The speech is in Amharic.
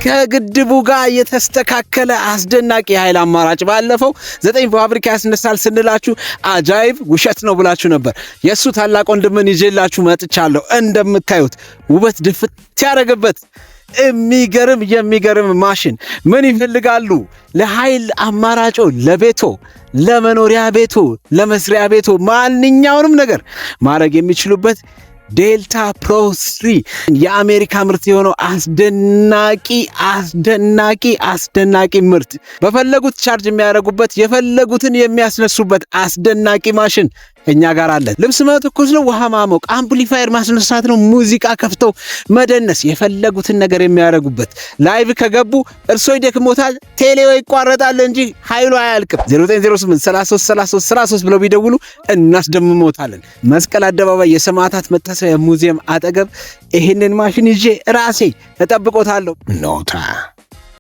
ከግድቡ ጋር የተስተካከለ አስደናቂ የኃይል አማራጭ ባለፈው 9 ፋብሪካ ያስነሳል ስንላችሁ አጃይብ ውሸት ነው ብላችሁ ነበር። የሱ ታላቅ ወንድምን ይዤላችሁ መጥቻለሁ። እንደምታዩት ውበት ድፍት ያደረገበት የሚገርም ማሽን ምን ይፈልጋሉ? ለኃይል አማራጮ ለቤቶ፣ ለመኖሪያ ቤቶ፣ ለመስሪያ ቤቶ ማንኛውንም ነገር ማድረግ የሚችሉበት ዴልታ ፕሮ 3 የአሜሪካ ምርት የሆነው አስደናቂ ምርት በፈለጉት ቻርጅ የሚያደርጉበት የፈለጉትን የሚያስነሱበት አስደናቂ ማሽን ከኛ ጋር አለ። ልብስ መተኮስ ነው፣ ውሃ ማሞቅ፣ አምፕሊፋየር ማስነሳት ነው፣ ሙዚቃ ከፍተው መደነስ፣ የፈለጉትን ነገር የሚያደርጉበት። ላይቭ ከገቡ እርሶ ይደክሞታል፣ ቴሌው ይቋረጣል እንጂ ኃይሉ አያልቅም። 0908333333 ብለው ቢደውሉ እናስደምሞታለን። መስቀል አደባባይ የሰማዕታት መታሰቢያ ሙዚየም አጠገብ ይህንን ማሽን ይዤ ራሴ እጠብቆታለሁ። ኖታ